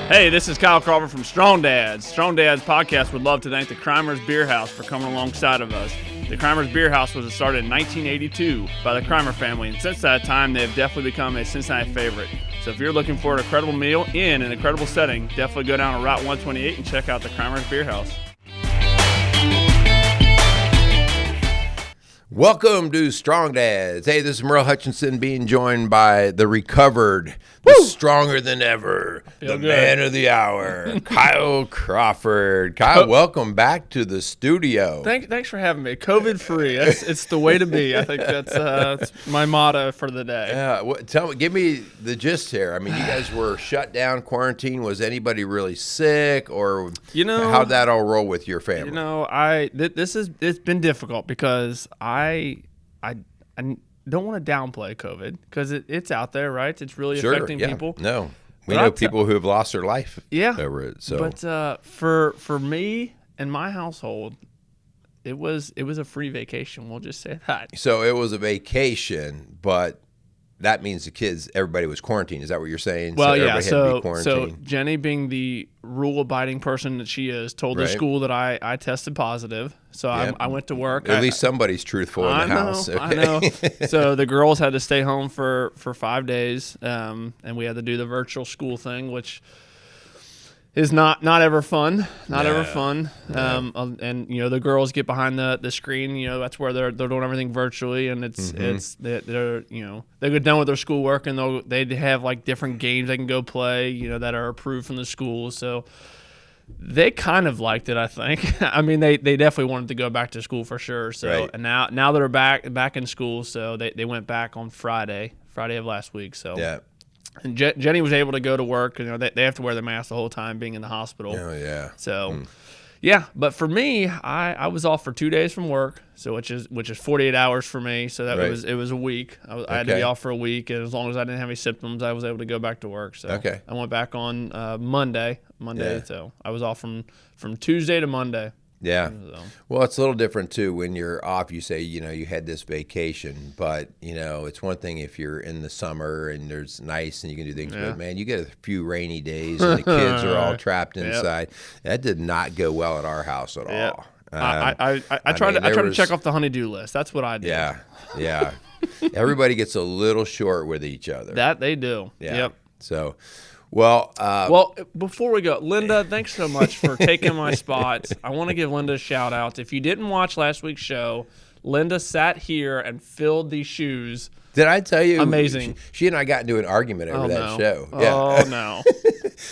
Hey, this is Kyle Crawford from Strong Dads. Strong Dads podcast would love to thank the Crimers Beer House for coming alongside of us. The Crimers Beer House was started in 1982 by the Crimer family, and since that time, they have definitely become a Cincinnati favorite. So if you're looking for an incredible meal in an incredible setting, definitely go down to Route 128 and check out the Crimers Beer House. Welcome to Strong Dads. Hey, this is Merrill Hutchinson being joined by the recovered, the stronger than ever, the man of the hour, Kyle Crawford. Kyle, welcome back to the studio. Thanks for having me. COVID-free. It's the way to be. I think that's my motto for the day. Yeah, give me the gist here. I mean, you guys were shut down, quarantine. Was anybody really sick, or how'd that all roll with your family? It's been difficult because I don't want to downplay COVID because it's out there, right? It's really affecting people. No, we know people who have lost their life over it. So, but for me and my household, it was a free vacation. We'll just say that. So it was a vacation, but that means everybody was quarantined. Is that what you're saying? Well, So Jenny, being the rule-abiding person that she is, told the school that I tested positive. So I went to work. At least somebody's truthful in the house. I know. So the girls had to stay home for 5 days, and we had to do the virtual school thing, which is not ever fun. Ever fun. No. And the girls get behind the screen. That's where they're doing everything virtually, and they're they get done with their schoolwork, and they have like different games they can go play. That are approved from the school. So they kind of liked it, I think. I mean, they definitely wanted to go back to school for sure. So and now they're back in school. So they went back on Friday of last week. So yeah. And Jenny was able to go to work. They have to wear the mask the whole time being in the hospital. Oh, yeah. So, yeah. But for me, I was off for 2 days from work, so which is 48 hours for me. So that it was a week. I had to be off for a week, and as long as I didn't have any symptoms, I was able to go back to work. So I went back on Monday. Yeah. So I was off from Tuesday to Monday. Yeah. Well, it's a little different, too. When you're off, you say, you had this vacation. But, it's one thing if you're in the summer and there's nice and you can do things. But, man, you get a few rainy days and the kids are all trapped inside. That did not go well at our house at all. I tried to check off the honey-do list. That's what I did. Yeah. Everybody gets a little short with each other. That they do. Yeah. Yep. So... Well, before we go, Linda, thanks so much for taking my spot. I want to give Linda a shout out. If you didn't watch last week's show, Linda sat here and filled these shoes. Did I tell you? Amazing. She and I got into an argument over that show. Oh, no.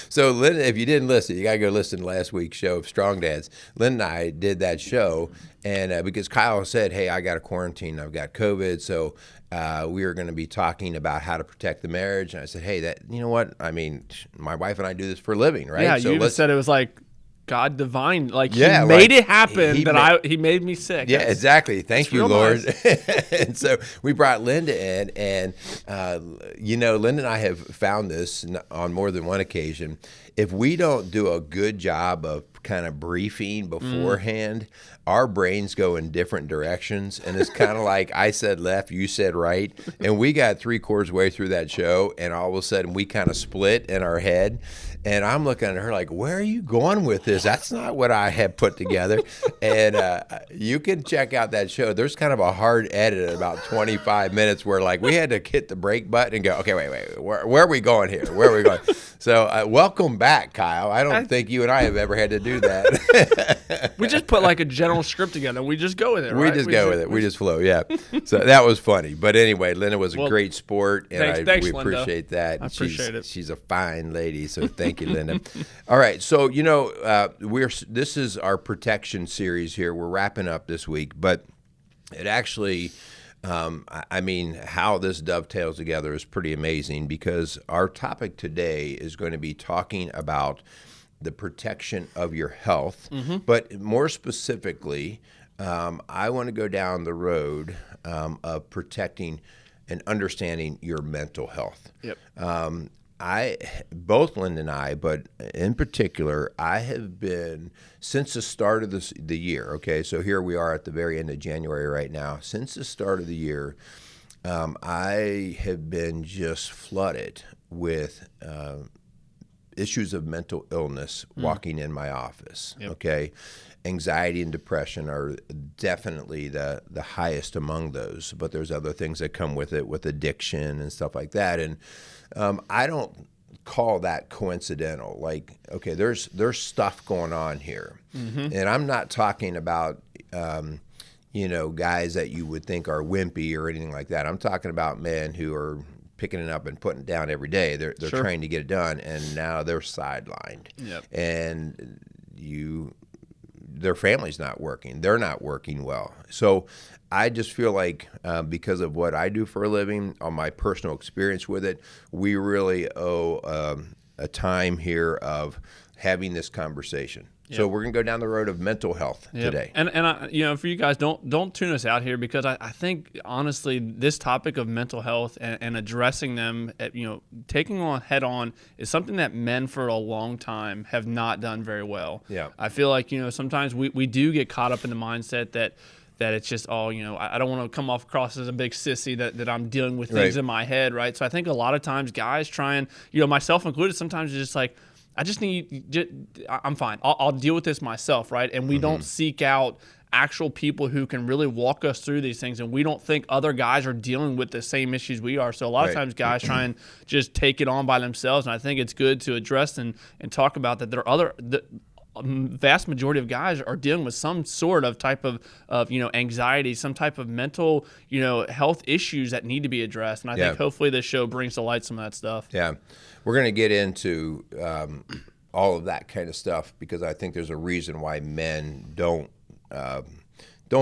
So, Linda, if you didn't listen, you got to go listen to last week's show of Strong Dads. Linda and I did that show, and because Kyle said, hey, I got a quarantine, I've got COVID, so we were going to be talking about how to protect the marriage. And I said, hey, you know what? I mean, my wife and I do this for a living, right? Yeah, so you even said it was like God divine, like he made made it happen. He made me sick. Yeah, exactly. Thank you, Lord. Nice. And so we brought Linda in, and Linda and I have found this on more than one occasion. If we don't do a good job of kind of briefing beforehand, our brains go in different directions, and it's kind of like I said left, you said right, and we got 3/4 way through that show, and all of a sudden we kind of split in our head. And I'm looking at her like, where are you going with this? That's not what I had put together. And you can check out that show. There's kind of a hard edit at about 25 minutes where like we had to hit the break button and go, okay, wait, where are we going here? Where are we going? So welcome back, Kyle. I don't think you and I have ever had to do that. We just put like a general script together. We just go with it, right? We just go with it. We just flow, yeah. So that was funny. But anyway, Linda was a great sport, and thanks, we Linda. appreciate that. I appreciate it. She's a fine lady, so thank you, Linda. All right, so this is our protection series here. We're wrapping up this week, but it actually, how this dovetails together is pretty amazing because our topic today is going to be talking about the protection of your health, but more specifically, I want to go down the road of protecting and understanding your mental health. Yep. Both Linda and I, but in particular, I have been, since the start of the year, okay, so here we are at the very end of January right now, since the start of the year, I have been just flooded with issues of mental illness walking in my office. Yep. Okay. Anxiety and depression are definitely the highest among those, but there's other things that come with it, with addiction and stuff like that. And I don't call that coincidental. Like, okay, there's stuff going on here. And I'm not talking about guys that you would think are wimpy or anything like that. I'm talking about men who are picking it up and putting it down every day. They're Sure. trying to get it done, and now they're sidelined. Yep. And their family's not working. They're not working well. So I just feel like because of what I do for a living, on my personal experience with it, we really owe a time here of having this conversation. Yep. So we're going to go down the road of mental health today. And I, for you guys, don't tune us out here, because I think, honestly, this topic of mental health and addressing them, taking on head on, is something that men for a long time have not done very well. Yeah. I feel like, sometimes we do get caught up in the mindset that it's just I don't want to come across as a big sissy that I'm dealing with things Right. in my head, right? So I think a lot of times guys try and, myself included, sometimes it's just like, I'm fine. I'll deal with this myself, right? And we don't seek out actual people who can really walk us through these things, and we don't think other guys are dealing with the same issues we are. So a lot of Right. times guys try and just take it on by themselves, and I think it's good to address and talk about that. There are the vast majority of guys are dealing with some sort of type of anxiety, some type of mental health issues that need to be addressed. And I think hopefully this show brings to light some of that stuff. Yeah. We're going to get into all of that kind of stuff, because I think there's a reason why men don't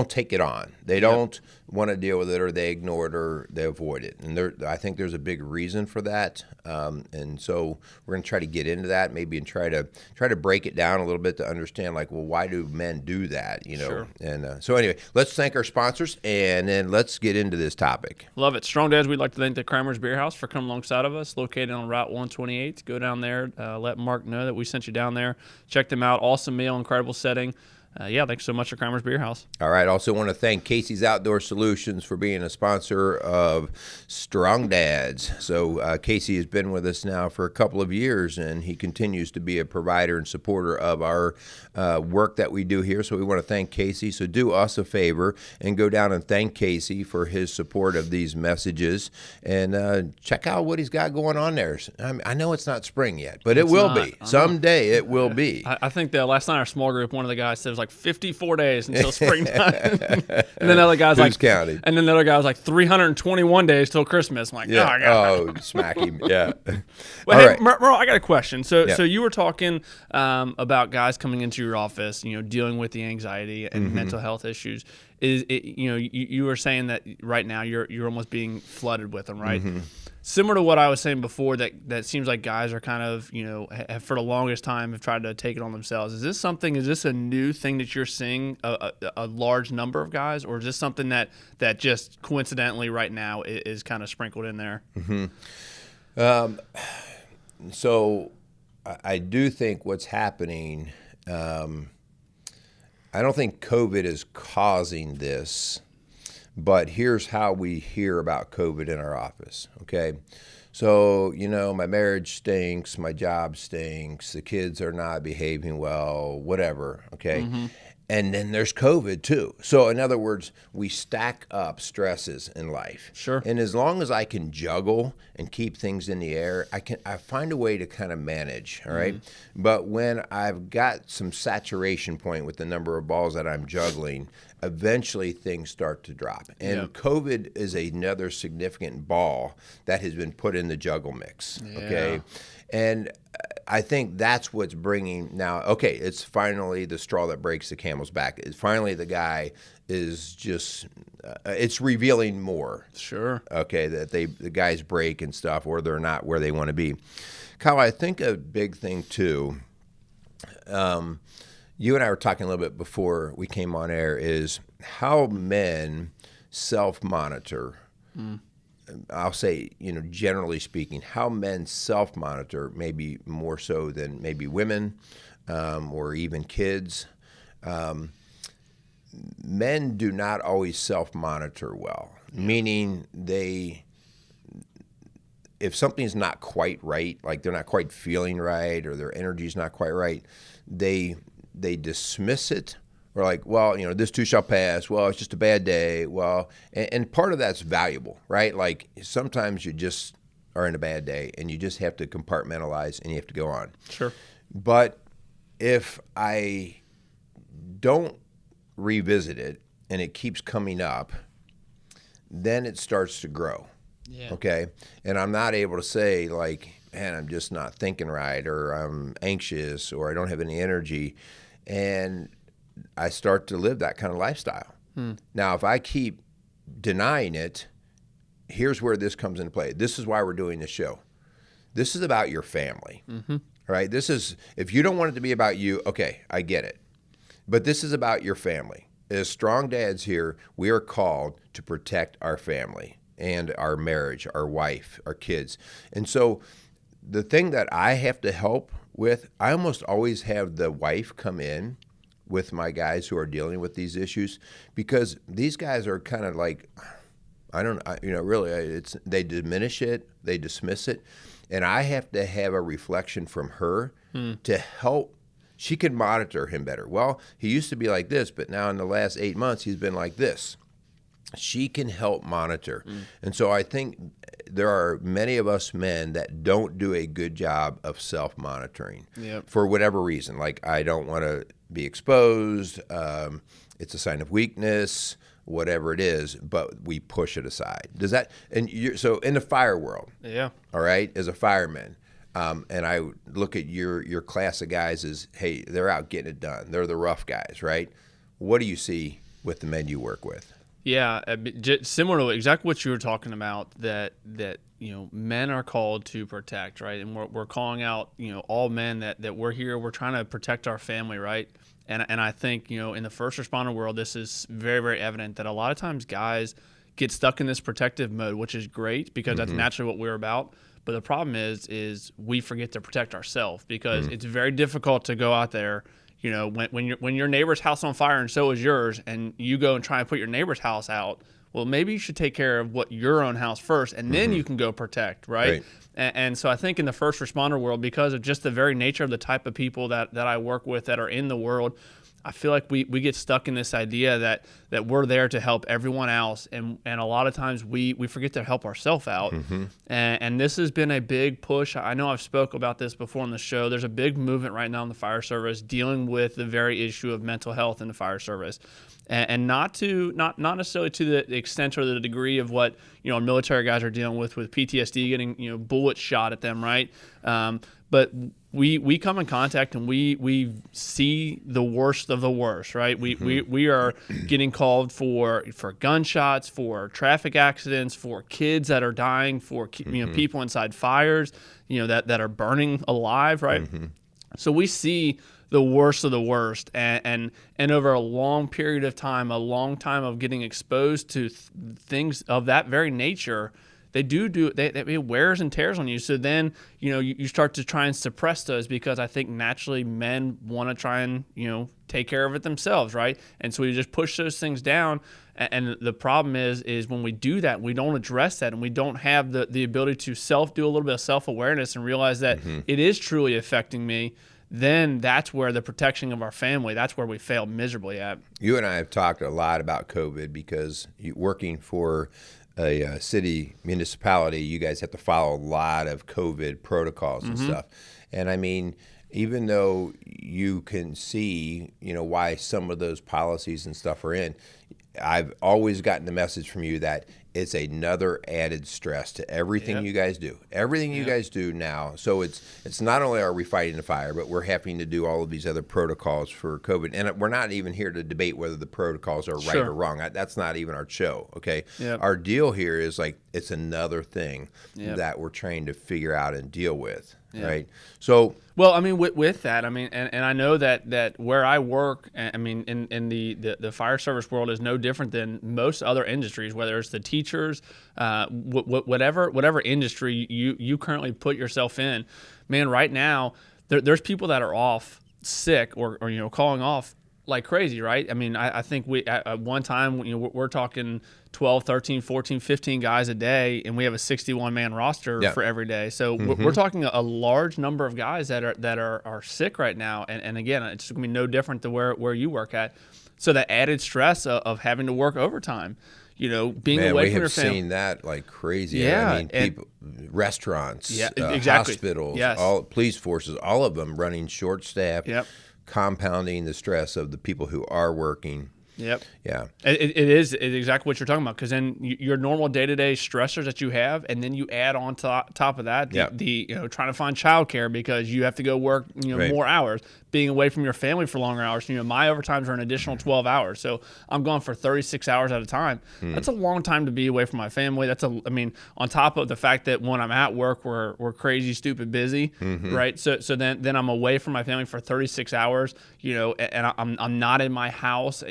take it on. They don't want to deal with it, or they ignore it, or they avoid it. And I think there's a big reason for that. And so we're going to try to get into that, maybe, and try to break it down a little bit to understand, like, well, why do men do that? Sure. And so anyway, let's thank our sponsors, and then let's get into this topic. Love it. Strong Dads, we'd like to thank the Kramer's Beer House for coming alongside of us, located on Route 128. Go down there, let Mark know that we sent you down there. Check them out. Awesome meal, incredible setting. Thanks so much to Kramer's Beer House. All right. Also want to thank Casey's Outdoor Solutions for being a sponsor of Strong Dads. So Casey has been with us now for a couple of years, and he continues to be a provider and supporter of our work that we do here. So we want to thank Casey. So do us a favor and go down and thank Casey for his support of these messages, and check out what he's got going on there. I know it's not spring yet, but it will be. Someday it will be. I think that last night our small group, one of the guys said it was like 54 days until springtime. And then the other guy's Who's counting? And then the other guy was like 321 days till Christmas. I'm like, Yeah. oh, God. Oh, smack him. Yeah. Well, All hey, right. Merrill, I got a question. So Yeah. you were talking about guys coming into your office, dealing with the anxiety and mental health issues. You were saying that right now you're almost being flooded with them, right? Similar to what I was saying before, that seems like guys are kind of, have for the longest time have tried to take it on themselves. Is this a new thing that you're seeing, a large number of guys, or is this something that just coincidentally right now is kind of sprinkled in there? So I do think what's happening, I don't think COVID is causing this, but here's how we hear about COVID in our office, okay? So, my marriage stinks, my job stinks, the kids are not behaving well, whatever, okay? And then there's COVID too. So in other words, we stack up stresses in life. Sure. And as long as I can juggle and keep things in the air, I find a way to kind of manage, all right? But when I've got some saturation point with the number of balls that I'm juggling, eventually things start to drop. And COVID is another significant ball that has been put in the juggle mix, okay? And I think that's what's bringing now, okay, it's finally the straw that breaks the camel's back. It's finally the guy is just, it's revealing more. Sure. Okay, that the guys break and stuff, or they're not where they want to be. Kyle, I think a big thing too, you and I were talking a little bit before we came on air, is how men self-monitor. I'll say, generally speaking, how men self-monitor, maybe more so than maybe women or even kids. Men do not always self-monitor well. meaning if something's not quite right, like they're not quite feeling right or their energy's not quite right, they dismiss it. Or like, well, this too shall pass. Well, it's just a bad day. Well, and part of that's valuable, right? Like sometimes you just are in a bad day and you just have to compartmentalize and you have to go on. Sure. But if I don't revisit it and it keeps coming up, then it starts to grow. Yeah. Okay. And I'm not able to say like, man, I'm just not thinking right, or I'm anxious, or I don't have any energy. And I start to live that kind of lifestyle. Now, if I keep denying it, here's where this comes into play. This is why we're doing this show. This is about your family, right? If you don't want it to be about you, okay, I get it. But this is about your family. As strong dads here, we are called to protect our family and our marriage, our wife, our kids. And so the thing that I have to help with, I almost always have the wife come in with my guys who are dealing with these issues, because these guys are kind of like, really, they diminish it, they dismiss it, and I have to have a reflection from her to help. She can monitor him better. Well, he used to be like this, but now in the last 8 months, he's been like this. She can help monitor. And so I think there are many of us men that don't do a good job of self-monitoring for whatever reason. Like, I don't want to be exposed. It's a sign of weakness, whatever it is, but we push it aside. Does that, so in the fire world, all right, as a fireman, and I look at your class of guys as, hey, they're out getting it done. They're the rough guys, right? What do you see with the men you work with? Yeah, similar to exactly what you were talking about, that men are called to protect, right? And we're calling out, all men that we're here, we're trying to protect our family, right? And I think, in the first responder world, this is very, very evident that a lot of times guys get stuck in this protective mode, which is great because that's naturally what we're about. But the problem is we forget to protect ourselves, because it's very difficult to go out there. When your neighbor's house on fire and so is yours, and you go and try and put your neighbor's house out, well, maybe you should take care of your own house first, and then you can go protect, right? And so I think in the first responder world, because of just the very nature of the type of people that I work with that are in the world, I feel like we get stuck in this idea that we're there to help everyone else, and a lot of times we forget to help ourselves out. And this has been a big push. I know I've spoke about this before on the show. There's a big movement right now in the fire service dealing with the very issue of mental health in the fire service, and not necessarily to the extent or the degree of what military guys are dealing with PTSD, getting bullets shot at them, right? But we come in contact and we see the worst of the worst, right? We are getting called for gunshots, for traffic accidents, for kids that are dying, for people inside fires, that are burning alive, right? So we see the worst of the worst, and over a long period of time, a long time of getting exposed to things of that very nature, it wears and tears on you. So then, you start to try and suppress those, because I think naturally men want to try and, take care of it themselves, right? And so we just push those things down. And the problem is when we do that, we don't address that, and we don't have the ability to do a little bit of self-awareness and realize that it is truly affecting me. Then that's where the protection of our family, that's where we fail miserably at. You and I have talked a lot about COVID, because working for a city municipality, you guys have to follow a lot of COVID protocols and stuff. And I mean, even though you can see, why some of those policies and stuff are in, I've always gotten the message from you that it's another added stress to everything you guys do. Everything you guys do now. So it's not only are we fighting the fire, but we're having to do all of these other protocols for COVID. And we're not even here to debate whether the protocols are right or wrong. That's not even our show, okay? Our deal here is like, it's another thing that we're trying to figure out and deal with, right? So, well, I mean, with that, I mean, and I know that where I work, I mean, in the fire service world is no different than most other industries, whether it's the teachers, whatever industry you currently put yourself in. Man, right now, there's people that are off sick or calling off like crazy, right? I mean, I think we at one time, we're talking 12, 13, 14, 15 guys a day, and we have a 61-man roster for every day. So we're talking a large number of guys that are sick right now. And again, it's going to be no different to where you work at. So the added stress of having to work overtime, being away from your family. We have seen that like crazy. Yeah, I mean, people, restaurants, exactly. hospitals, Yes. all police forces, all of them running short staff, compounding the stress of the people who are working. Yep. Yeah. It is exactly what you're talking about, because then your normal day-to-day stressors that you have, and then you add on top of that the trying to find childcare because you have to go work more hours, being away from your family for longer hours. My overtimes are an additional 12 hours, so I'm gone for 36 hours at a time. That's a long time to be away from my family. On top of the fact that when I'm at work, we're crazy, stupid busy, right? So then I'm away from my family for 36 hours, and I'm not in my house.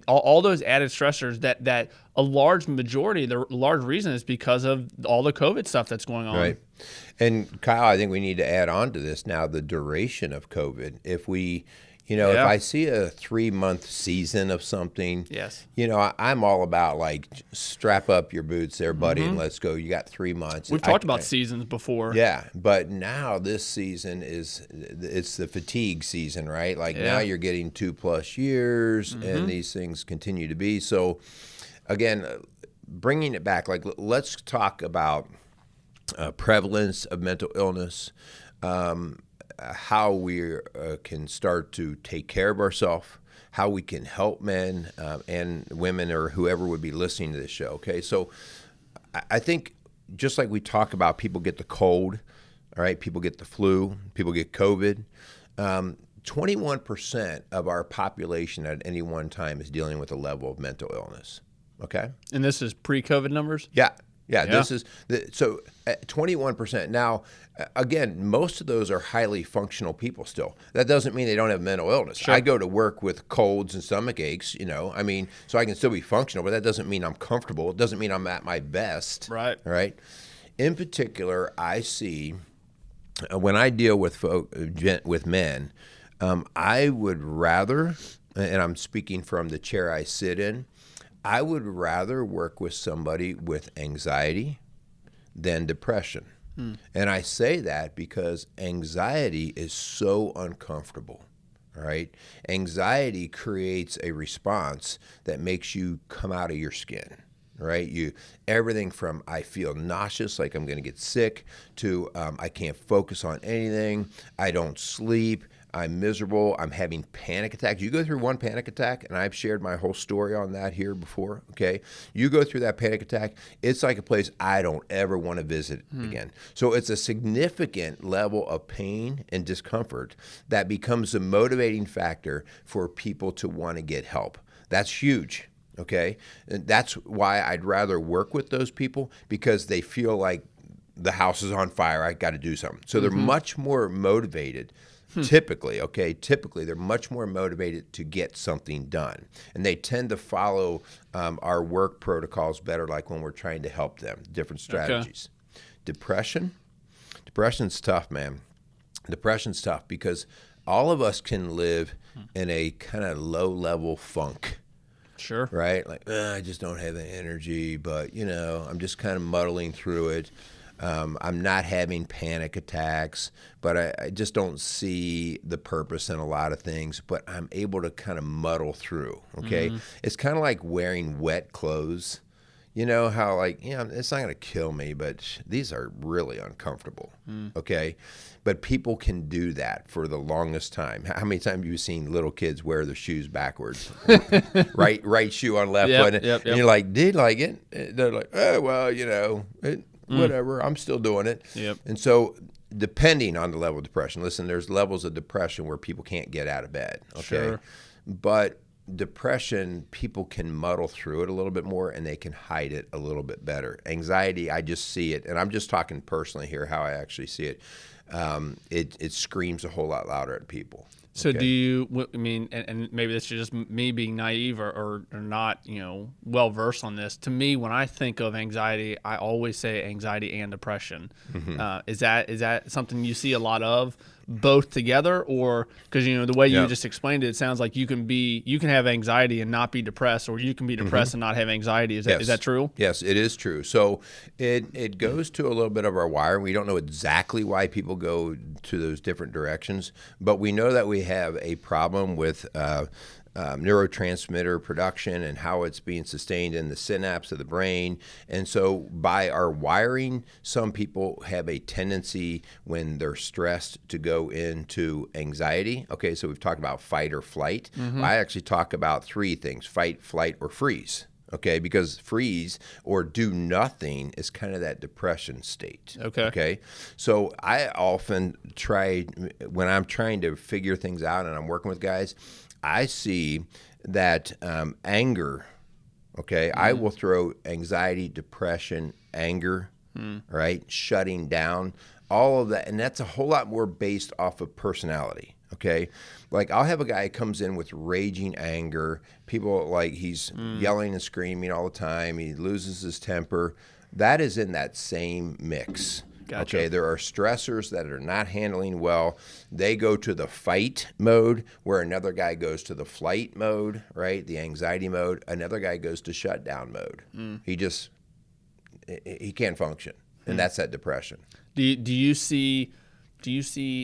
All those added stressors that a large majority, the large reason is because of all the COVID stuff that's going on. Right. And Kyle, I think we need to add on to this now the duration of COVID. If we, if I see a 3-month season of something, yes, I'm all about like strap up your boots there, buddy, and let's go. You got 3 months. We've talked about seasons before. Yeah, but now this season it's the fatigue season, right? Like now you're getting 2+ years, and these things continue to be. So again, bringing it back, like let's talk about prevalence of mental illness, how we can start to take care of ourselves, how we can help men and women or whoever would be listening to this show. Okay, so I think just like we talk about, people get the cold, all right, people get the flu, people get COVID. 21% of our population at any one time is dealing with a level of mental illness. Okay, and this is pre-COVID numbers. Yeah, this is so 21%. Now, again, most of those are highly functional people still. That doesn't mean they don't have mental illness. Sure. I go to work with colds and stomach aches, so I can still be functional, but that doesn't mean I'm comfortable. It doesn't mean I'm at my best. Right. Right. In particular, I see when I deal with men, I would rather, and I'm speaking from the chair I sit in, I would rather work with somebody with anxiety than depression. And I say that because anxiety is so uncomfortable, all right? Anxiety creates a response that makes you come out of your skin, right? Everything from I feel nauseous, like I'm going to get sick, to I can't focus on anything, I don't sleep, I'm miserable, I'm having panic attacks. You go through one panic attack, and I've shared my whole story on that here before, okay? You go through that panic attack, it's like a place I don't ever want to visit again. So it's a significant level of pain and discomfort that becomes a motivating factor for people to want to get help. That's huge, okay? And that's why I'd rather work with those people, because they feel like the house is on fire, I got to do something. So they're much more motivated. Typically, they're much more motivated to get something done. And they tend to follow our work protocols better, like when we're trying to help them, different strategies. Okay. Depression's tough, man. Depression's tough because all of us can live in a kind of low-level funk. Sure. Right? Like, I just don't have the energy, but, I'm just kind of muddling through it. I'm not having panic attacks, but I just don't see the purpose in a lot of things, but I'm able to kind of muddle through, okay? It's kind of like wearing wet clothes. You know how, like, it's not going to kill me, but these are really uncomfortable, okay? But people can do that for the longest time. How many times have you seen little kids wear their shoes backwards? right shoe on left foot, and you're like, dude, like it? They're like, oh, well, whatever, I'm still doing it. Yep. And so depending on the level of depression, listen, there's levels of depression where people can't get out of bed, okay? Sure. But depression, people can muddle through it a little bit more, and they can hide it a little bit better. Anxiety, I just see it, and I'm just talking personally here how I actually see it. It screams a whole lot louder at people. So do you, and maybe this is just me being naive or not, well versed on this. To me, when I think of anxiety, I always say anxiety and depression. Is that something you see a lot of? both together, or because the way you Yeah. just explained it, it sounds like you can have anxiety and not be depressed, or you can be depressed and not have anxiety. Is that true? Yes, it is true. So it goes to a little bit of our wire. We don't know exactly why people go to those different directions, but we know that we have a problem with neurotransmitter production and how it's being sustained in the synapse of the brain. And so by our wiring, some people have a tendency when they're stressed to go into anxiety. Okay, so we've talked about fight or flight. I actually talk about three things: fight, flight, or freeze. Okay, because freeze or do nothing is kind of that depression state. Okay. So I often try, when I'm trying to figure things out and I'm working with guys, I see that anger, okay, I will throw anxiety, depression, anger, right, shutting down, all of that. And that's a whole lot more based off of personality, okay? Like I'll have a guy who comes in with raging anger, people like he's yelling and screaming all the time, he loses his temper. That is in that same mix. Gotcha. Okay, there are stressors that are not handling well. They go to the fight mode, where another guy goes to the flight mode, right? The anxiety mode. Another guy goes to shutdown mode. He can't function, and that's that depression. Do you see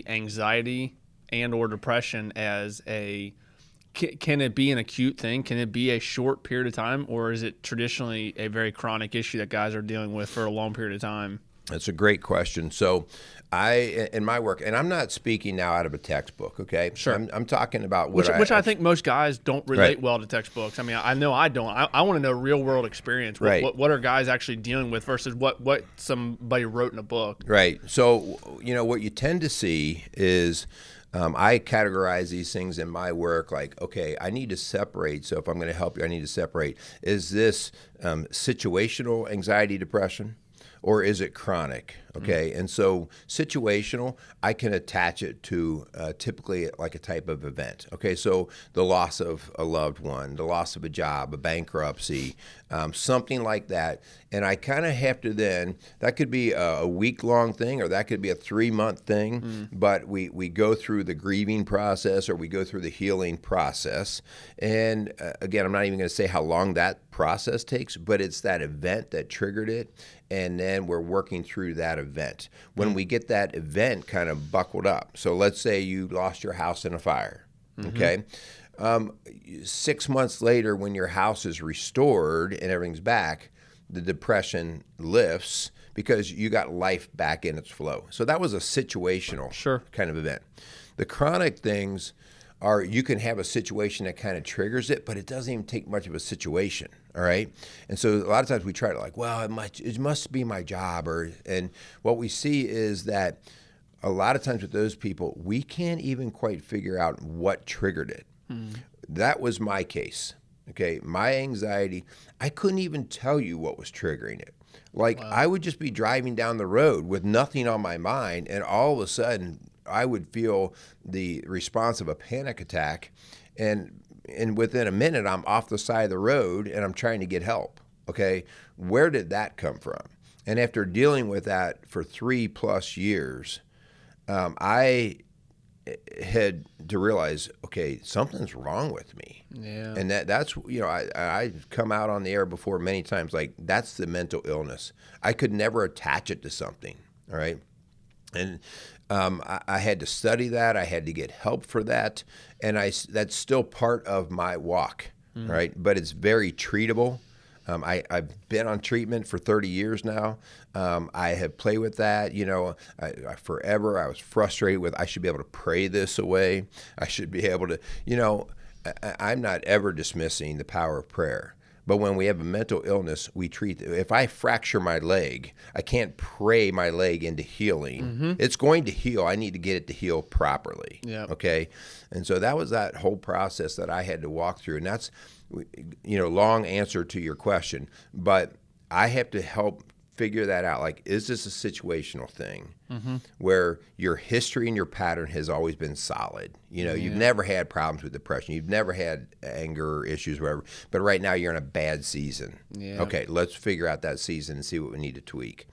anxiety and or depression as can it be an acute thing? Can it be a short period of time, or is it traditionally a very chronic issue that guys are dealing with for a long period of time? That's a great question. So in my work, and I'm not speaking now out of a textbook, okay? Sure. I'm talking about which I think most guys don't relate well to textbooks. I mean, I know I don't. I want to know real world experience. What are guys actually dealing with versus what somebody wrote in a book? Right. So, what you tend to see is I categorize these things in my work like, okay, I need to separate. So if I'm going to help you, I need to separate. Is this situational anxiety, depression? Or is it chronic? Okay, and so situational, I can attach it to typically like a type of event. Okay, so the loss of a loved one, the loss of a job, a bankruptcy, something like that. And I kind of have to then, that could be a week-long thing, or that could be a 3-month thing, but we go through the grieving process, or we go through the healing process. And again, I'm not even going to say how long that process takes, but it's that event that triggered it, and then we're working through that event. When we get that event kind of buckled up, so let's say you lost your house in a fire, okay? 6 months later, when your house is restored and everything's back, the depression lifts because you got life back in its flow. So that was a situational kind of event. The chronic things are, you can have a situation that kind of triggers it, but it doesn't even take much of a situation, all right? And so a lot of times we try to like, well, it must be my job, and what we see is that a lot of times with those people, we can't even quite figure out what triggered it. That was my case, okay? My anxiety, I couldn't even tell you what was triggering it. Like, I would just be driving down the road with nothing on my mind, and all of a sudden, I would feel the response of a panic attack, and within a minute, I'm off the side of the road, and I'm trying to get help, okay? Where did that come from? And after dealing with that for 3+ years, I had to realize, okay, something's wrong with me. Yeah. And that's, I've come out on the air before many times, like, that's the mental illness. I could never attach it to something, all right? And I had to study that. I had to get help for that. And that's still part of my walk, right? But it's very treatable. I've been on treatment for 30 years now. I have played with that. I forever I was frustrated with, I should be able to pray this away. I should be able to, I'm not ever dismissing the power of prayer. But when we have a mental illness, we treat, if I fracture my leg, I can't pray my leg into healing. It's going to heal. I need to get it to heal properly. Yep. Okay. And so that was that whole process that I had to walk through. And that's, long answer to your question, but I have to help figure that out. Like, is this a situational thing where your history and your pattern has always been solid? You've never had problems with depression. You've never had anger issues, whatever. But right now you're in a bad season. Yeah. Okay, let's figure out that season and see what we need to tweak.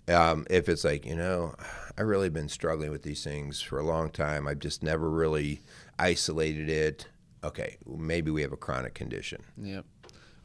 If it's like, I've really been struggling with these things for a long time. I've just never really isolated it. Okay, maybe we have a chronic condition. Yep.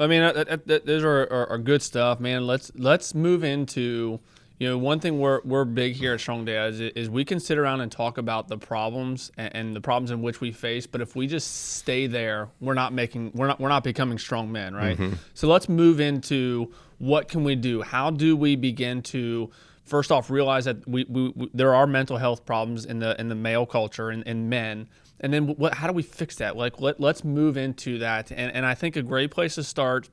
I mean, those are good stuff, man. Let's move into, one thing we're big here at Strong Dads is we can sit around and talk about the problems and the problems in which we face, but if we just stay there, we're not becoming strong men, right? Mm-hmm. So let's move into what can we do? How do we begin to first off realize that we there are mental health problems in the male culture and in men. And then how do we fix that? Like, let's move into that. And I think a great place to start,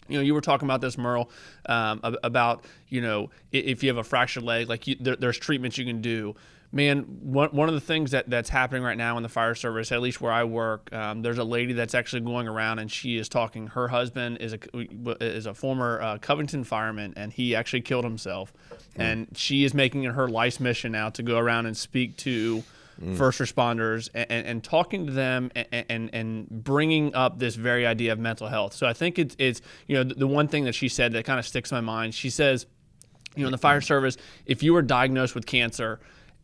you were talking about this, Merrill, about, if you have a fractured leg, like there's treatments you can do. Man, one of the things that's happening right now in the fire service, at least where I work, there's a lady that's actually going around and she is talking. Her husband is a former Covington fireman, and he actually killed himself. And she is making it her life's mission now to go around and speak to first responders and talking to them and bringing up this very idea of mental health. So I think it's the one thing that she said that kind of sticks in my mind. She says, in the fire service, if you were diagnosed with cancer,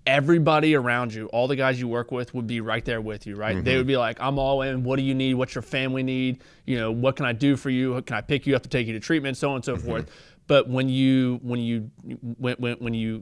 everybody around you, all the guys you work with, would be right there with you, right? Mm-hmm. They would be like, I'm all in. What do you need? What's your family need? What can I do for you? Can I pick you up to take you to treatment? So on and so forth. But when you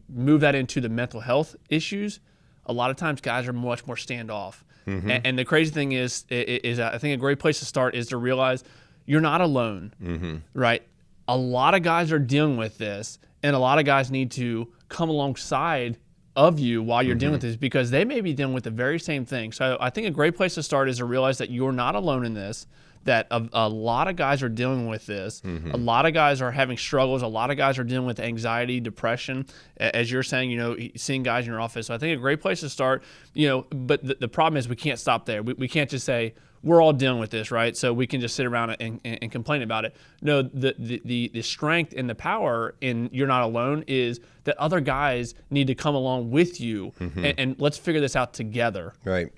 move that into the mental health issues, a lot of times guys are much more standoff. Mm-hmm. And the crazy thing is I think a great place to start is to realize you're not alone, right? A lot of guys are dealing with this, and a lot of guys need to come alongside of you while you're dealing with this, because they may be dealing with the very same thing. So I think a great place to start is to realize that you're not alone in this, that a lot of guys are dealing with this. A lot of guys are having struggles. A lot of guys are dealing with anxiety, depression, as you're saying, seeing guys in your office. So I think a great place to start, but the problem is we can't stop there. We can't just say, we're all dealing with this, right? So we can just sit around and complain about it. No, the strength and the power in you're not alone is that other guys need to come along with you, and let's figure this out together. Right.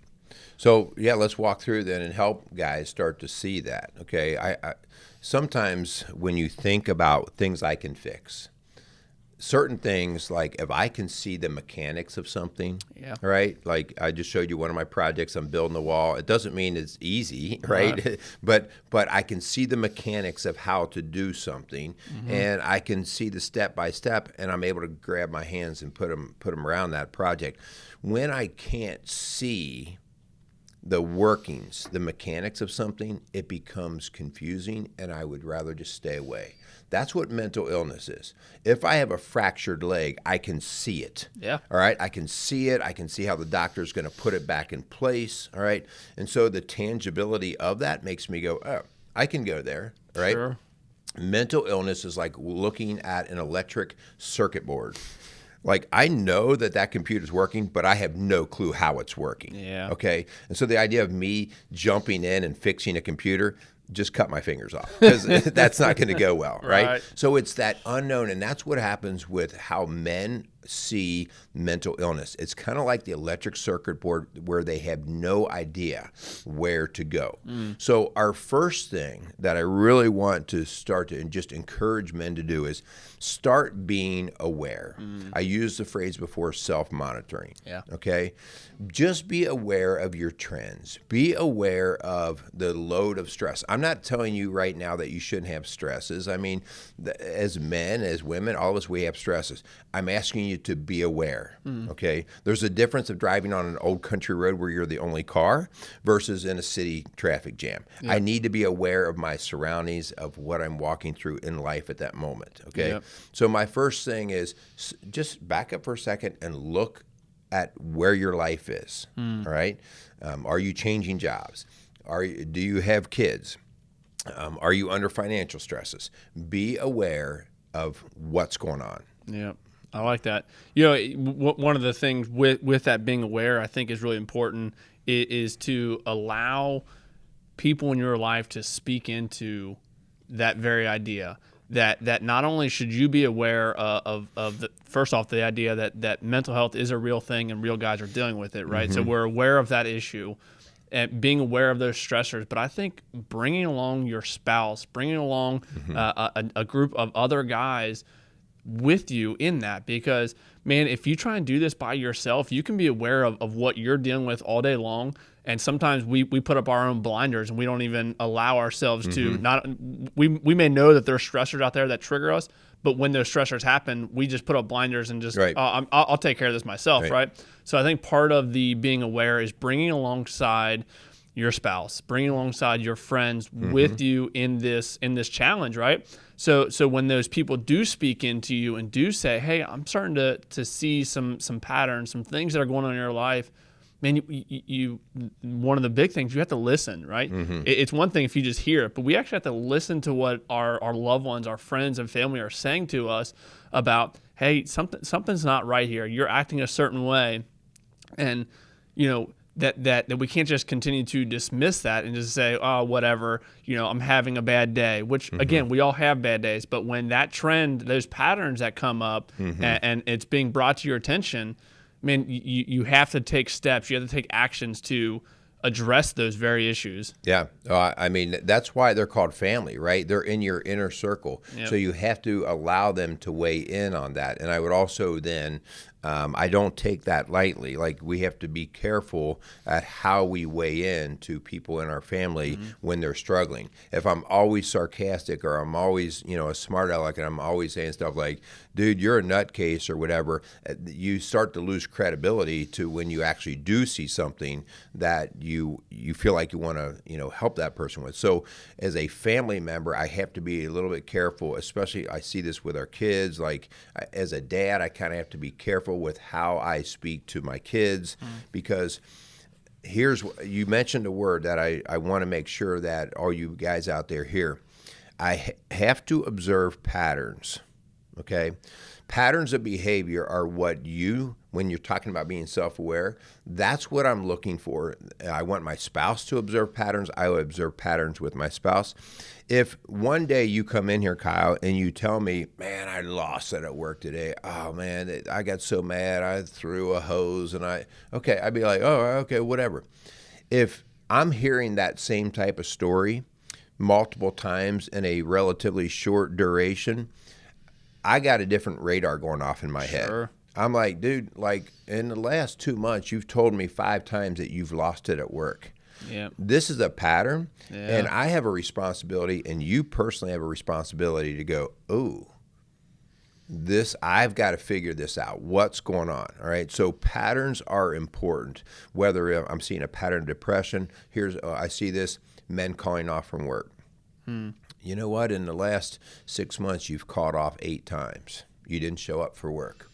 So, let's walk through then and help guys start to see that, okay? I sometimes when you think about things I can fix, certain things, like if I can see the mechanics of something, right? Like I just showed you one of my projects, I'm building a wall. It doesn't mean it's easy, right? But I can see the mechanics of how to do something, and I can see the step by step, and I'm able to grab my hands and put them around that project. When I can't see the workings, the mechanics of something, it becomes confusing, and I would rather just stay away. That's what mental illness is. If I have a fractured leg, I can see it. Yeah. All right. I can see it. I can see how the doctor's going to put it back in place. All right. And so the tangibility of that makes me go, oh, I can go there. All right. Sure. Mental illness is like looking at an electric circuit board. Like, I know that computer's working, but I have no clue how it's working. Yeah. Okay. And so the idea of me jumping in and fixing a computer, just cut my fingers off, because that's not going to go well, right? So it's that unknown, and that's what happens with how men see mental illness. It's kind of like the electric circuit board where they have no idea where to go. So our first thing that I really want to start to and just encourage men to do is start being aware. I used the phrase before, self-monitoring. Yeah. Okay? Just be aware of your trends. Be aware of the load of stress. I'm not telling you right now that you shouldn't have stresses. I mean, as men, as women, all of us, we have stresses. I'm asking you to be aware, okay? There's a difference of driving on an old country road where you're the only car versus in a city traffic jam. Yep. I need to be aware of my surroundings, of what I'm walking through in life at that moment, okay? Yep. So my first thing is just back up for a second and look at where your life is, all right? Are you changing jobs? Do you have kids? Are you under financial stresses? Be aware of what's going on. Yeah, I like that. One of the things with that being aware, I think is really important, is to allow people in your life to speak into that very idea. That not only should you be aware of first off, the idea that mental health is a real thing and real guys are dealing with it, right? So we're aware of that issue and being aware of those stressors. But I think bringing along your spouse, bringing along a group of other guys, with you in that, because man, if you try and do this by yourself, you can be aware of what you're dealing with all day long. And sometimes we put up our own blinders and we don't even allow ourselves to not, we may know that there's stressors out there that trigger us, but when those stressors happen, we just put up blinders and just, I'll take care of this myself. Right. So I think part of the being aware is bringing alongside your spouse, bringing alongside your friends with you in this challenge, right? So when those people do speak into you and do say, hey, I'm starting to see some patterns, some things that are going on in your life, man, you one of the big things, you have to listen, right? It's one thing if you just hear it, but we actually have to listen to what our loved ones, our friends and family are saying to us about, hey, something's not right here. You're acting a certain way. And, that we can't just continue to dismiss that and just say, oh, whatever, I'm having a bad day, which again, we all have bad days. But when that trend, those patterns that come up and it's being brought to your attention, man, you have to take steps. You have to take actions to address those very issues. Yeah. I mean, that's why they're called family, right? They're in your inner circle. Yep. So you have to allow them to weigh in on that. And I would also then, I don't take that lightly. Like, we have to be careful at how we weigh in to people in our family when they're struggling. If I'm always sarcastic or I'm always, a smart aleck and I'm always saying stuff like, dude, you're a nutcase or whatever, you start to lose credibility to when you actually do see something that you feel like you want to, help that person with. So as a family member, I have to be a little bit careful, especially I see this with our kids. Like, as a dad, I kind of have to be careful with how I speak to my kids, because you mentioned a word that I want to make sure that all you guys out there hear. I have to observe patterns, okay? Patterns of behavior are what when you're talking about being self-aware, that's what I'm looking for. I want my spouse to observe patterns. I will observe patterns with my spouse. If one day you come in here, Kyle, and you tell me, man, I lost it at work today. Oh, man, I got so mad. I threw a hose I'd be like, oh, okay, whatever. If I'm hearing that same type of story multiple times in a relatively short duration, I got a different radar going off in my head. I'm like, dude, in the last 2 months, you've told me 5 times that you've lost it at work. Yeah. This is a pattern, and I have a responsibility, and you personally have a responsibility to go, I've got to figure this out. What's going on? All right. So patterns are important. Whether I'm seeing a pattern of depression, I see this, men calling off from work. You know what? In the last 6 months, you've called off 8 times. You didn't show up for work.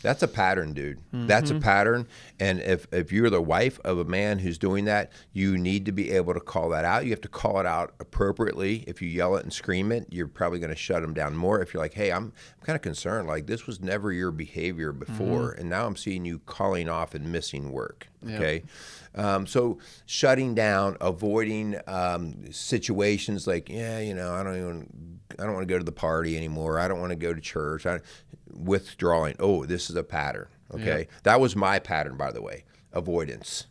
That's a pattern, dude. That's a pattern. And if you're the wife of a man who's doing that, you need to be able to call that out. You have to call it out appropriately. If you yell it and scream it, you're probably going to shut them down more. If you're like, hey, I'm kind of concerned. Like, this was never your behavior before, and now I'm seeing you calling off and missing work. Okay. So shutting down, avoiding situations like, I don't want to go to the party anymore. I don't want to go to church. Withdrawing. Oh, this is a pattern. Okay. Yep. That was my pattern, by the way. Avoidance.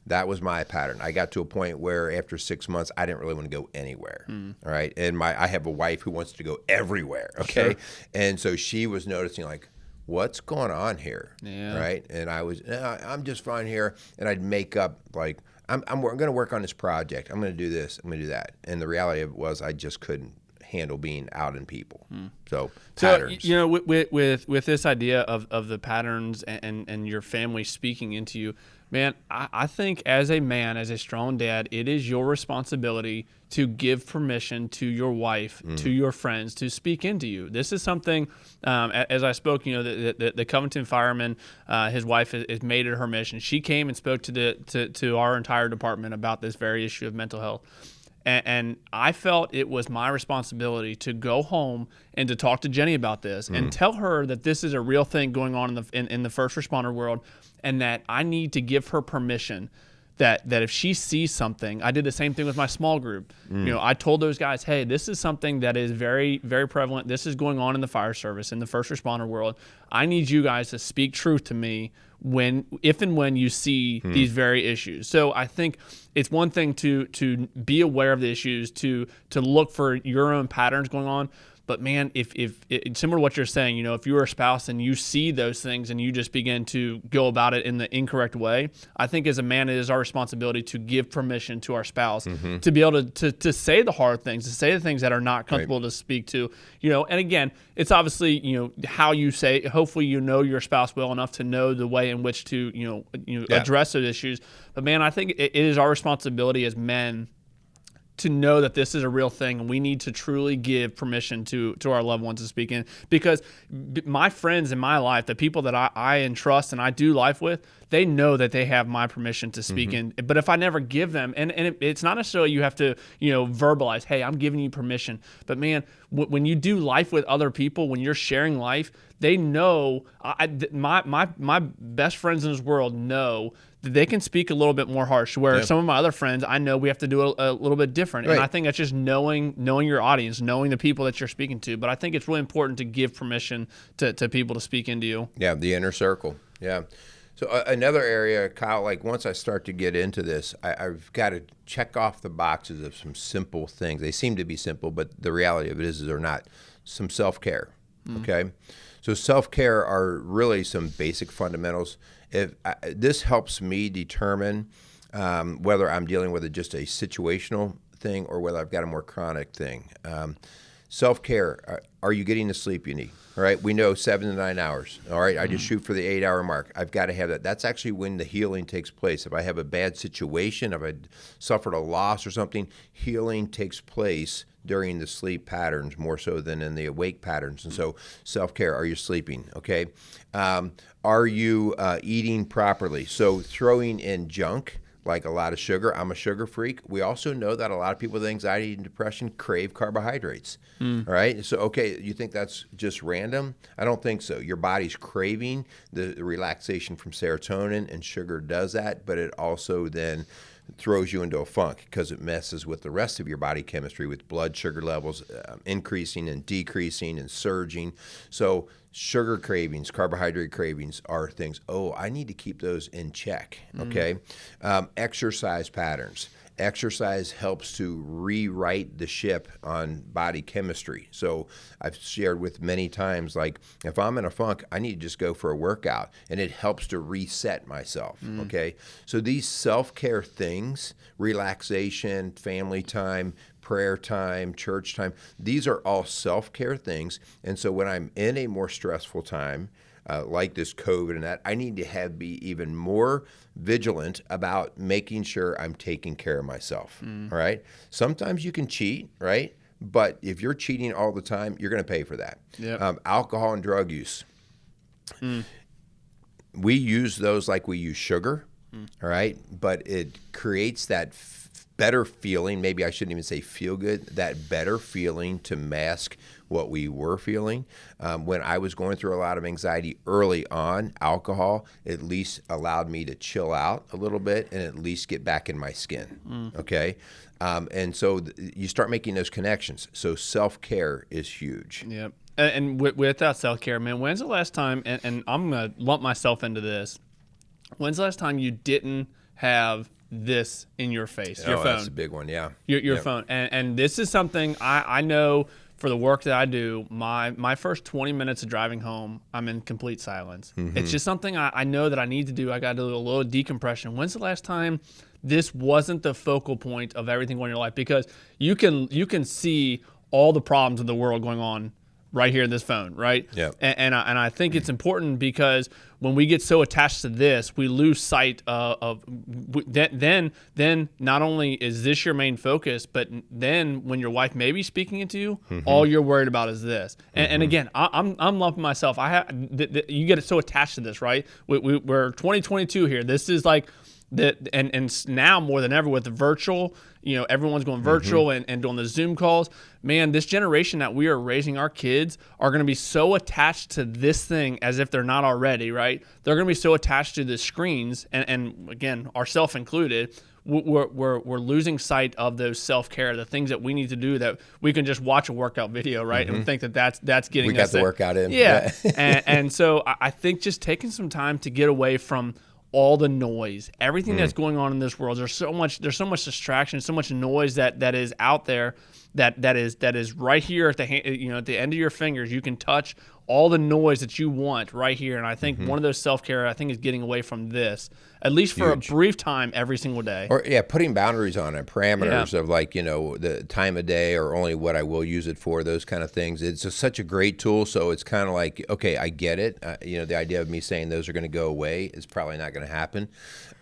That was my pattern. I got to a point where after 6 months, I didn't really want to go anywhere. All right. And I have a wife who wants to go everywhere. Okay. Sure. And so she was noticing, like, what's going on here? Yeah. Right. And I'm just fine here. And I'd make up, like, I'm going to work on this project. I'm going to do this. I'm going to do that. And the reality of it was I just couldn't handle being out in people. So patterns. With this idea of the patterns and your family speaking into you, man, I think as a man, as a strong dad, it is your responsibility to give permission to your wife, to your friends, to speak into you. This is something, as I spoke, the Covington fireman, his wife has made it her mission. She came and spoke to our entire department about this very issue of mental health. And I felt it was my responsibility to go home and to talk to Jenny about this and tell her that this is a real thing going on in the first responder world, and that I need to give her permission that if she sees something. I did the same thing with my small group. I told those guys, hey, this is something that is very, very prevalent. This is going on in the fire service, in the first responder world. I need you guys to speak truth to me if and when you see these very issues. So I think it's one thing to be aware of the issues, to look for your own patterns going on, But man, if similar to what you're saying, you know, if you're a spouse and you see those things and you just begin to go about it in the incorrect way, I think as a man, it is our responsibility to give permission to our spouse to be able to say the hard things, to say the things that are not comfortable to speak to, you know. And again, it's obviously, you know, how you say. Hopefully, you know your spouse well enough to know the way in which to, you know, address those issues. But man, I think it is our responsibility as men to know that this is a real thing, and we need to truly give permission to our loved ones to speak in. Because my friends in my life, the people that I entrust and I do life with, they know that they have my permission to speak in. But if I never give them, and it's not necessarily you have to, you know, verbalize, hey, I'm giving you permission. But man, when you do life with other people, when you're sharing life, they know. My best friends in this world know that they can speak a little bit more harsh, where some of my other friends, I know we have to do a little bit different. Right. And I think that's just knowing your audience, knowing the people that you're speaking to. But I think it's really important to give permission to people to speak into you. Yeah, the inner circle. Yeah. So another area, Kyle, like once I start to get into this, I've got to check off the boxes of some simple things. They seem to be simple, but the reality of it is they're not. Some self-care, okay? So self-care are really some basic fundamentals. This helps me determine whether I'm dealing with just a situational thing or whether I've got a more chronic thing. Self-care, are you getting the sleep you need? All right, we know 7 to 9 hours. All right, I just shoot for the 8-hour mark. I've got to have that. That's actually when the healing takes place. If I have a bad situation, if I suffered a loss or something, healing takes place during the sleep patterns more so than in the awake patterns. And so self-care, are you sleeping? Okay. Are you eating properly? So throwing in junk, like a lot of sugar. I'm a sugar freak. We also know that a lot of people with anxiety and depression crave carbohydrates. All right. So, okay, you think that's just random? I don't think so. Your body's craving the relaxation from serotonin, and sugar does that, but it also then throws you into a funk because it messes with the rest of your body chemistry, with blood sugar levels increasing and decreasing and surging. So sugar cravings, carbohydrate cravings are things, I need to keep those in check, okay? Exercise patterns. Exercise helps to rewrite the ship on body chemistry. So I've shared with many times, like if I'm in a funk, I need to just go for a workout, and it helps to reset myself, okay? So these self-care things, relaxation, family time, prayer time, church time, these are all self-care things. And so when I'm in a more stressful time, like this COVID and that, I need to be even more vigilant about making sure I'm taking care of myself, all right? Sometimes you can cheat, right? But if you're cheating all the time, you're going to pay for that. Yep. Alcohol and drug use. We use those like we use sugar, all right? But it creates that better feeling, maybe I shouldn't even say feel good, that better feeling to mask what we were feeling. When I was going through a lot of anxiety early on, alcohol at least allowed me to chill out a little bit and at least get back in my skin, okay? And so you start making those connections. So self-care is huge. Yep. And with that self-care, man, when's the last time, and I'm going to lump myself into this, when's the last time you didn't have this in your face, your phone? That's a big one, yeah. Your phone. And this is something I know for the work that I do, my first 20 minutes of driving home, I'm in complete silence. It's just something I know that I need to do. I got to do a little decompression. When's the last time this wasn't the focal point of everything going in your life? Because you can see all the problems in the world going on right here in this phone, right? Yeah. And I think it's important because when we get so attached to this, we lose sight of then not only is this your main focus, but then when your wife may be speaking into you, all you're worried about is this. And again, I'm lumping myself. You get so attached to this, right? We're 2022 here. This is like that, and now more than ever with the virtual, everyone's going virtual and doing the Zoom calls. Man, this generation that we are raising, our kids are going to be so attached to this thing as if they're not already, right? They're going to be so attached to the screens, and again, ourselves included. We're losing sight of those self-care, the things that we need to do that we can just watch a workout video, right? And think that's getting us there. We got the workout in. Yeah. and so I think just taking some time to get away from all the noise, everything that's going on in this world. There's so much distraction, so much noise that is out there that is right here at the at the end of your fingers. You can touch all the noise that you want right here. And I think one of those self-care, I think, is getting away from this, at least for a brief time every single day. Or putting boundaries on it, parameters of like, the time of day or only what I will use it for, those kind of things. It's such a great tool. So it's kind of like, okay, I get it. The idea of me saying those are going to go away is probably not going to happen.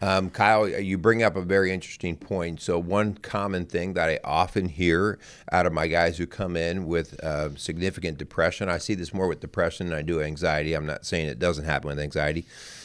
Kyle, you bring up a very interesting point. So one common thing that I often hear out of my guys who come in with significant depression, I see this more with depression than I do anxiety. I'm not saying it doesn't happen with anxiety.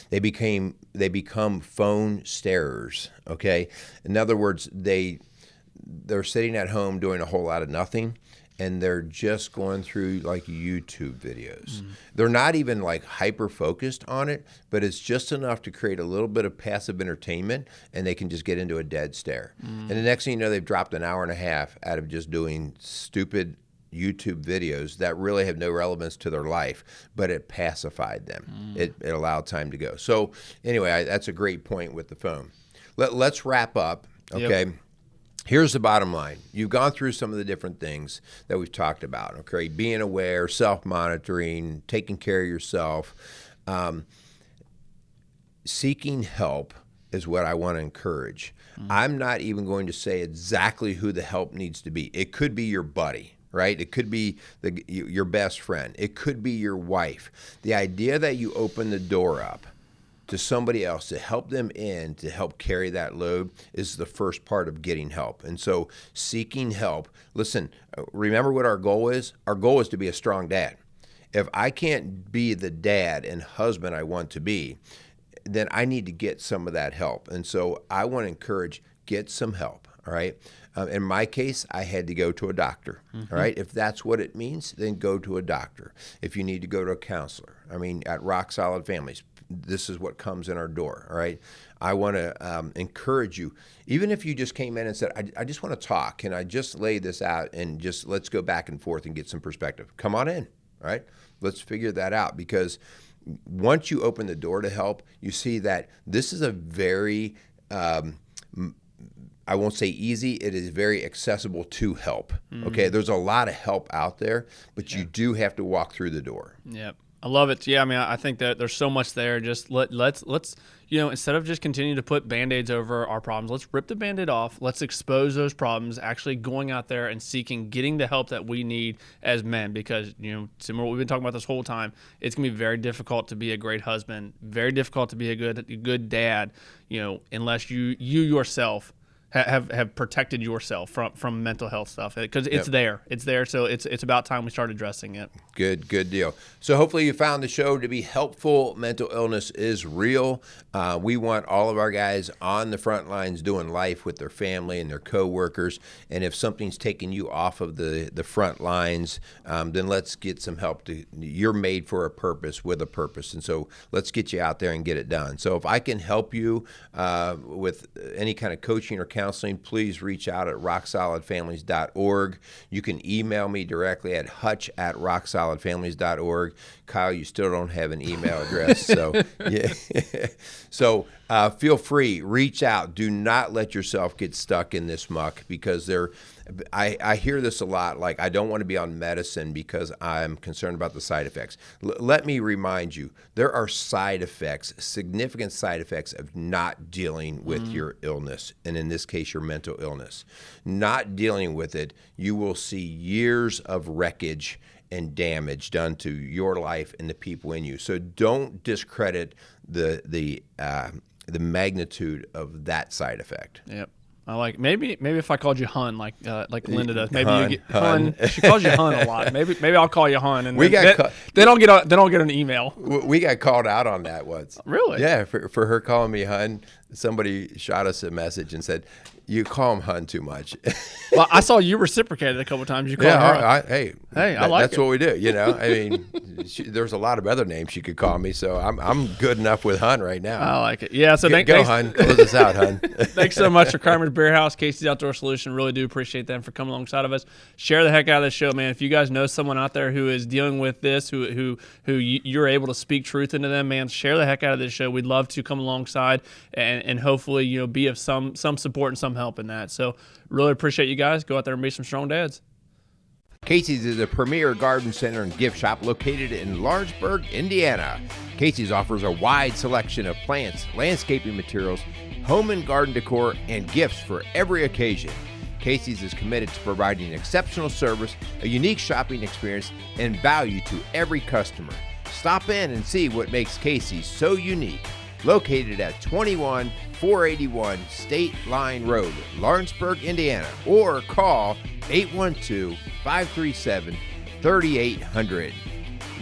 They become phone starers. Okay, in other words, they're sitting at home doing a whole lot of nothing, and they're just going through like YouTube videos. They're not even like hyper focused on it, but it's just enough to create a little bit of passive entertainment, and they can just get into a dead stare. And the next thing you know, they've dropped an hour and a half out of just doing stupid YouTube videos that really have no relevance to their life, but it pacified them. It allowed time to go. So anyway, that's a great point with the phone. Let's wrap up, okay? Yep. Here's the bottom line. You've gone through some of the different things that we've talked about, okay? Being aware, self-monitoring, taking care of yourself. Seeking help is what I want to encourage. I'm not even going to say exactly who the help needs to be. It could be your buddy, right? It could be your best friend. It could be your wife. The idea that you open the door up to somebody else to help them in, to help carry that load, is the first part of getting help. And so seeking help, listen, remember what our goal is? Our goal is to be a strong dad. If I can't be the dad and husband I want to be, then I need to get some of that help. And so I want to encourage, get some help, all right? In my case, I had to go to a doctor, all right? If that's what it means, then go to a doctor. If you need to go to a counselor, I mean, at Rock Solid Families, this is what comes in our door, all right? I want to encourage you, even if you just came in and said, I just want to talk. Can I just lay this out and just let's go back and forth and get some perspective? Come on in, all right? Let's figure that out, because once you open the door to help, you see that this is a very, I won't say easy, it is very accessible to help. Okay, there's a lot of help out there, but you do have to walk through the door. Yep. I love it. Yeah, I mean, I think that there's so much there. Just let's instead of just continuing to put Band-Aids over our problems, let's rip the Band-Aid off. Let's expose those problems, actually going out there and getting the help that we need as men, because, similar to what we've been talking about this whole time, it's going to be very difficult to be a great husband, very difficult to be a good dad, unless you yourself have protected yourself from mental health stuff, because it's there. It's there, so it's about time we start addressing it. Good deal. So hopefully you found the show to be helpful. Mental illness is real. We want all of our guys on the front lines doing life with their family and their coworkers. And if something's taking you off of the front lines, then let's get some help. You're made for a purpose, with a purpose. And so let's get you out there and get it done. So if I can help you with any kind of coaching or counseling, please reach out at rocksolidfamilies.org. You can email me directly at hutch@rocksolidfamilies.org. Kyle, you still don't have an email address, so yeah. So feel free, reach out. Do not let yourself get stuck in this muck, because I hear this a lot, like, I don't want to be on medicine because I'm concerned about the side effects. Let me remind you, there are side effects, significant side effects of not dealing with your illness, and in this case, your mental illness. Not dealing with it, you will see years of wreckage and damage done to your life and the people in you. So don't discredit the magnitude of that side effect. Yep. I like maybe if I called you Hun like Linda does. Maybe you get Hun. She calls you Hun a lot. Maybe I'll call you Hun, and then I'll get an email. We got called out on that once. Really? Yeah, for her calling me Hun. somebody shot us a message and said, "You call him Hun too much." Well, I saw you reciprocated a couple times. You called her. Hey, I like that's what we do. I mean, there's a lot of other names she could call me, so I'm good enough with Hun right now. I like it. Yeah. So Go, Hun. Close us out, Hun. Thanks so much for Carmen's Beer House, Casey's Outdoor Solution. Really do appreciate them for coming alongside of us. Share the heck out of this show, man. If you guys know someone out there who is dealing with this, who you're able to speak truth into them, man, share the heck out of this show. We'd love to come alongside and hopefully be of some support and some help in that. So really appreciate you guys. Go out there and be some strong dads. Casey's is a premier garden center and gift shop located in Lawrenceburg, Indiana. Casey's offers a wide selection of plants, landscaping materials, home and garden decor, and gifts for every occasion. Casey's is committed to providing exceptional service, a unique shopping experience, and value to every customer. Stop in and see what makes Casey's so unique. Located at 21481 State Line Road, Lawrenceburg, Indiana, or call 812-537-3800.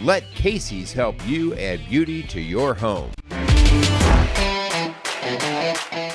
Let Casey's help you add beauty to your home.